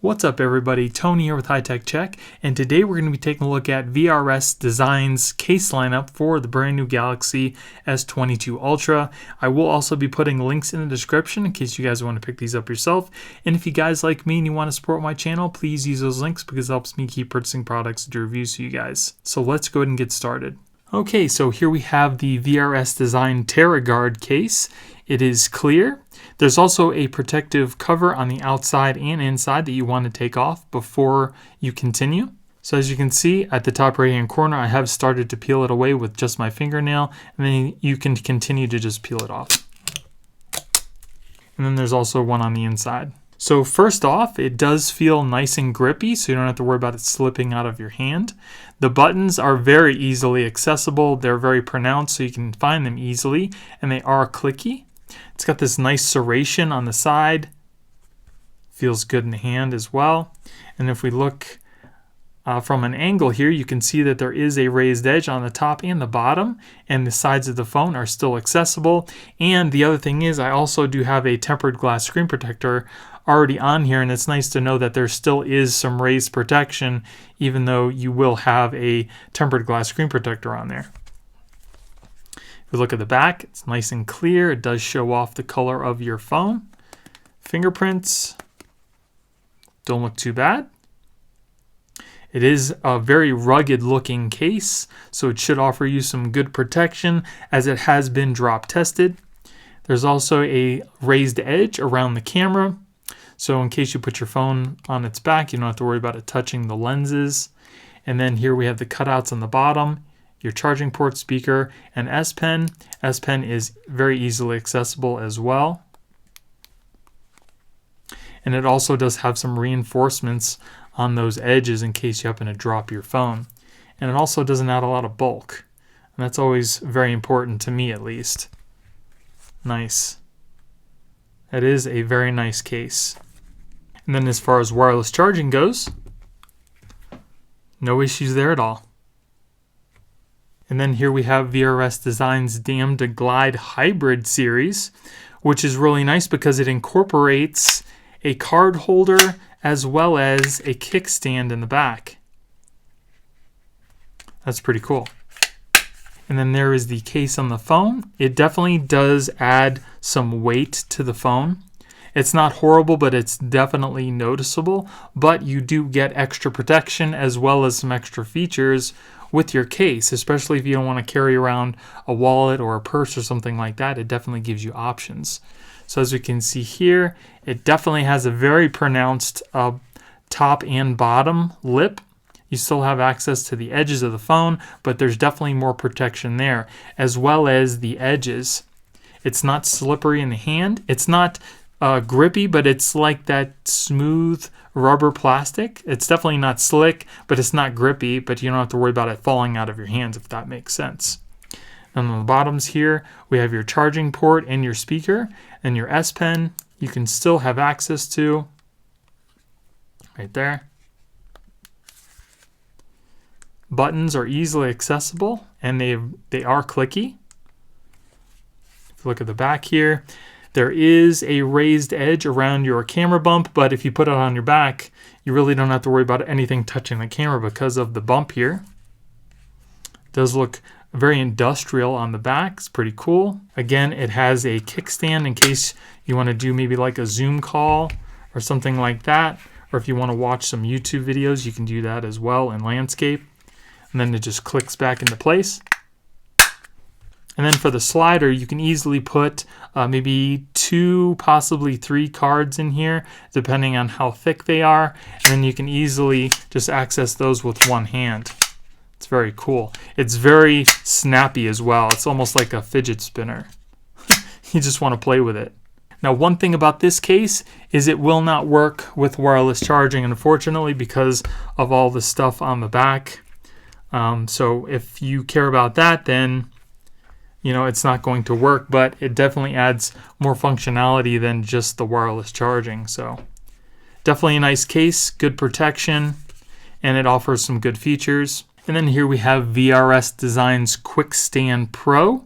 What's up everybody, Tony here with High Tech Check, and today we're going to be taking a look at VRS Design's case lineup for the brand new Galaxy S22 Ultra. I will also be putting links in the description in case you guys want to pick these up yourself, and if you guys like me and you want to support my channel, please use those links because it helps me keep purchasing products to do reviews for you guys. So let's go ahead and get started. Okay, so here we have the VRS Design Terra Guard case. It is clear. There's also a protective cover on the outside and inside that you want to take off before you continue. So as you can see at the top right hand corner, I have started to peel it away with just my fingernail, and then you can continue to just peel it off. And then there's also one on the inside. So first off, it does feel nice and grippy, so you don't have to worry about it slipping out of your hand. The buttons are very easily accessible. They're very pronounced, so you can find them easily, and they are clicky. It's got this nice serration on the side. Feels good in the hand as well. And if we look from an angle here, you can see that there is a raised edge on the top and the bottom, and the sides of the phone are still accessible. And the other thing is, I also do have a tempered glass screen protector already on here, and it's nice to know that there still is some raised protection even though you will have a tempered glass screen protector on there. If we look at the back, it's nice and clear. It does show off the color of your phone. Fingerprints don't look too bad. It is a very rugged looking case, so it should offer you some good protection as it has been drop tested. There's also a raised edge around the camera, so in case you put your phone on its back, you don't have to worry about it touching the lenses. And then here we have the cutouts on the bottom, your charging port, speaker, and S Pen. S Pen is very easily accessible as well. And it also does have some reinforcements on those edges in case you happen to drop your phone. And it also doesn't add a lot of bulk. And that's always very important to me, at least. Nice. That is a very nice case. And then as far as wireless charging goes, no issues there at all. And then here we have VRS Design's Damda Glide Hybrid series, which is really nice because it incorporates a card holder as well as a kickstand in the back. That's pretty cool. And then there is the case on the phone. It definitely does add some weight to the phone. It's not horrible, but it's definitely noticeable. But you do get extra protection as well as some extra features with your case, especially if you don't want to carry around a wallet or a purse or something like that. It definitely gives you options. So as we can see here, it definitely has a very pronounced top and bottom lip. You still have access to the edges of the phone, but there's definitely more protection there, as well as the edges. It's not slippery in the hand. It's not grippy, but it's like that smooth rubber plastic. It's definitely not slick, but it's not grippy, but you don't have to worry about it falling out of your hands, if that makes sense. And on the bottoms here, we have your charging port and your speaker, and your S Pen you can still have access to right there. Buttons are easily accessible, and they are clicky. If you look at the back here, there is a raised edge around your camera bump, but if you put it on your back, you really don't have to worry about anything touching the camera because of the bump here. It does look very industrial on the back. It's pretty cool. Again, it has a kickstand in case you want to do maybe like a Zoom call or something like that, or if you want to watch some YouTube videos, you can do that as well in landscape. And then it just clicks back into place. And then for the slider, you can easily put maybe 2, possibly 3 cards in here, depending on how thick they are. And then you can easily just access those with one hand. It's very cool. It's very snappy as well. It's almost like a fidget spinner. You just want to play with it. Now, one thing about this case is it will not work with wireless charging, unfortunately, because of all the stuff on the back. So if you care about that, then it's not going to work, but it definitely adds more functionality than just the wireless charging. So definitely a nice case, good protection, and it offers some good features. And then here we have VRS Design's Quickstand Pro.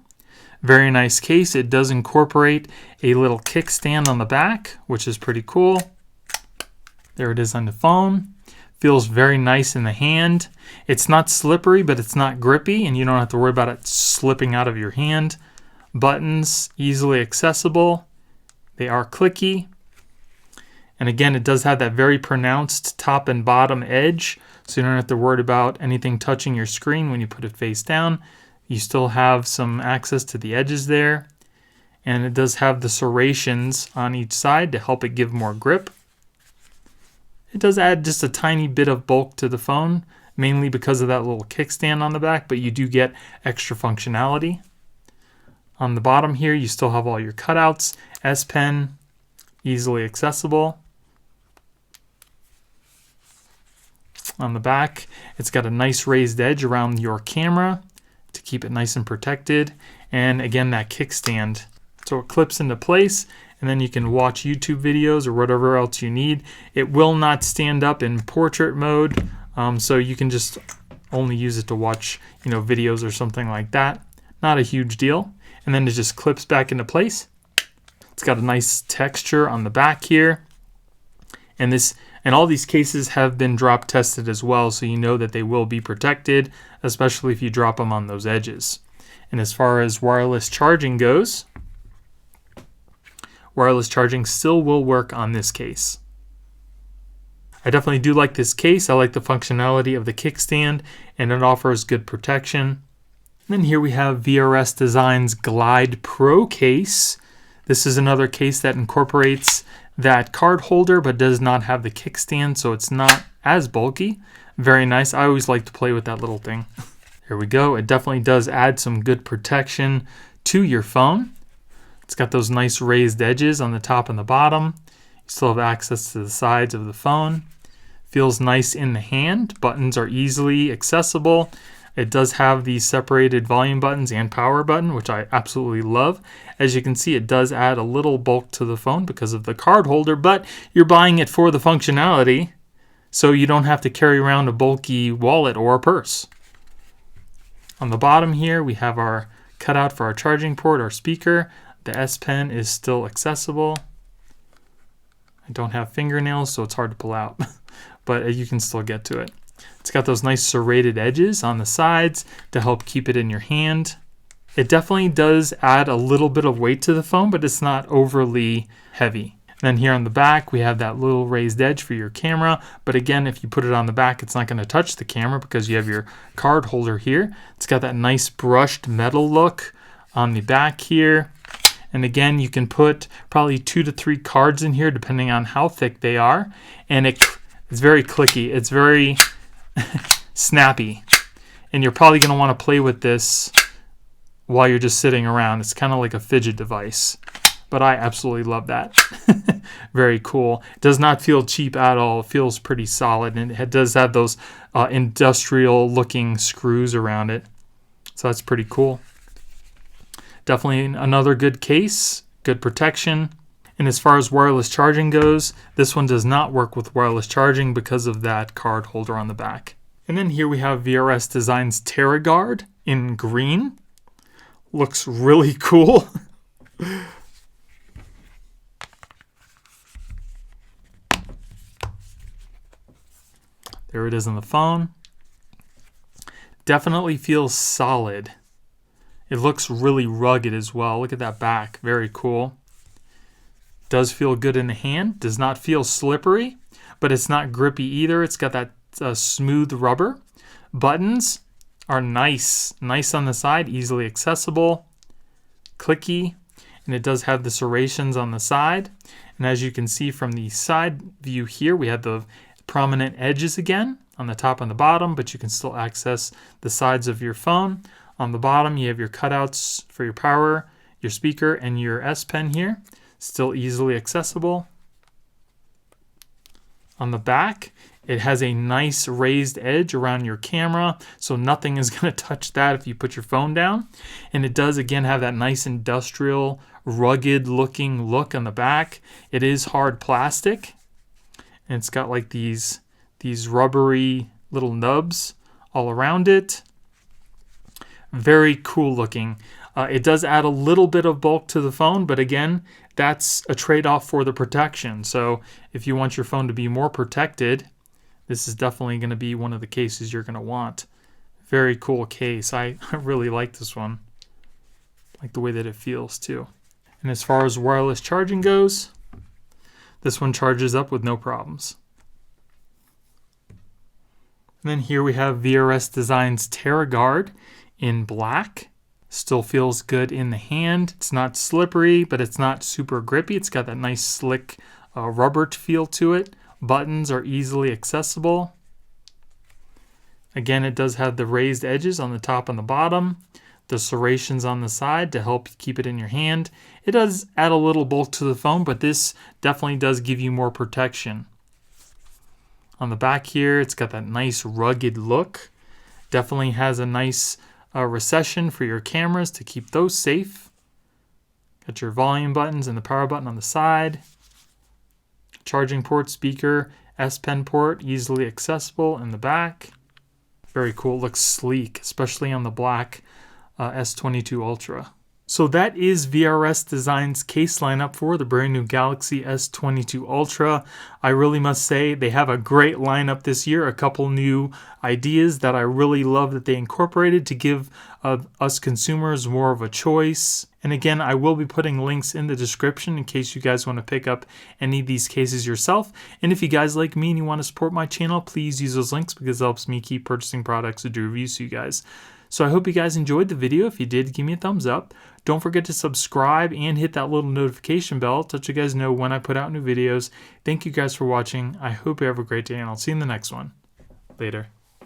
Very nice case. It does incorporate a little kickstand on the back, which is pretty cool. There it is on the phone. Feels very nice in the hand. It's not slippery, but it's not grippy, and you don't have to worry about it slipping out of your hand. Buttons, easily accessible. They are clicky. And again, it does have that very pronounced top and bottom edge, so you don't have to worry about anything touching your screen when you put it face down. You still have some access to the edges there. And it does have the serrations on each side to help it give more grip. It does add just a tiny bit of bulk to the phone, mainly because of that little kickstand on the back, but you do get extra functionality. On the bottom here, you still have all your cutouts. S Pen, easily accessible. On the back, it's got a nice raised edge around your camera to keep it nice and protected. And again, that kickstand. So it clips into place, and then you can watch YouTube videos or whatever else you need. It will not stand up in portrait mode, so you can just only use it to watch, videos or something like that. Not a huge deal. And then it just clips back into place. It's got a nice texture on the back here. And all these cases have been drop tested as well, so you know that they will be protected, especially if you drop them on those edges. And as far as wireless charging goes, wireless charging still will work on this case. I definitely do like this case. I like the functionality of the kickstand, and it offers good protection. And then here we have VRS Design's Glide Pro case. This is another case that incorporates that card holder but does not have the kickstand, so it's not as bulky. Very nice. I always like to play with that little thing. There we go. It definitely does add some good protection to your phone. It's got those nice raised edges on the top and the bottom. You still have access to the sides of the phone. Feels nice in the hand. Buttons are easily accessible. It does have the separated volume buttons and power button, which I absolutely love. As you can see, it does add a little bulk to the phone because of the card holder, but you're buying it for the functionality, so you don't have to carry around a bulky wallet or a purse. On the bottom here, we have our cutout for our charging port, our speaker. The S Pen is still accessible. I don't have fingernails, so it's hard to pull out, but you can still get to it. It's got those nice serrated edges on the sides to help keep it in your hand. It definitely does add a little bit of weight to the phone, but it's not overly heavy. And then here on the back, we have that little raised edge for your camera. But again, if you put it on the back, it's not going to touch the camera because you have your card holder here. It's got that nice brushed metal look on the back here. And again, you can put probably 2 to 3 cards in here, depending on how thick they are. And it's very clicky. It's very snappy. And you're probably going to want to play with this while you're just sitting around. It's kind of like a fidget device. But I absolutely love that. Very cool. It does not feel cheap at all. It feels pretty solid. And it does have those industrial looking screws around it. So that's pretty cool. Definitely another good case, good protection. And as far as wireless charging goes, this one does not work with wireless charging because of that card holder on the back. And then here we have VRS Design's Terra guard in green. Looks really cool. There it is on the phone. Definitely feels solid. It looks really rugged as well. Look at that back. Very cool. Does feel good in the hand. Does not feel slippery, but it's not grippy either. It's got that smooth rubber. Buttons are nice. Nice on the side. Easily accessible. Clicky. And it does have the serrations on the side. And as you can see from the side view here, we have the prominent edges again on the top and the bottom, but you can still access the sides of your phone. On the bottom, you have your cutouts for your power, your speaker, and your S Pen here. Still easily accessible. On the back, it has a nice raised edge around your camera, so nothing is going to touch that if you put your phone down. And it does, again, have that nice industrial, rugged-looking look on the back. It is hard plastic, and it's got like these rubbery little nubs all around it. Very cool looking. It does add a little bit of bulk to the phone, but again, that's a trade-off for the protection. So if you want your phone to be more protected, this is definitely going to be one of the cases you're going to want. Very cool case. I really like this one. Like the way that it feels too. And as far as wireless charging goes, this one charges up with no problems. And then here we have VRS Design's Terra guard in black. Still feels good in the hand. It's not slippery, but it's not super grippy. It's got that nice slick rubber feel to it. Buttons are easily accessible. Again, it does have the raised edges on the top and the bottom. The serrations on the side to help keep it in your hand. It does add a little bulk to the phone, but this definitely does give you more protection. On the back here, it's got that nice rugged look. Definitely has a nice recession for your cameras to keep those safe. Got your volume buttons and the power button on the side. Charging port, speaker, S Pen port, easily accessible in the back. Very cool, looks sleek, especially on the black S22 Ultra. So that is VRS Design's case lineup for the brand new Galaxy S22 Ultra. I really must say they have a great lineup this year. A couple new ideas that I really love that they incorporated to give us consumers more of a choice. And again, I will be putting links in the description in case you guys want to pick up any of these cases yourself. And if you guys like me and you want to support my channel, please use those links because it helps me keep purchasing products to do reviews for you guys. So I hope you guys enjoyed the video. If you did, give me a thumbs up. Don't forget to subscribe and hit that little notification bell to let you guys know when I put out new videos. Thank you guys for watching. I hope you have a great day, and I'll see you in the next one. Later.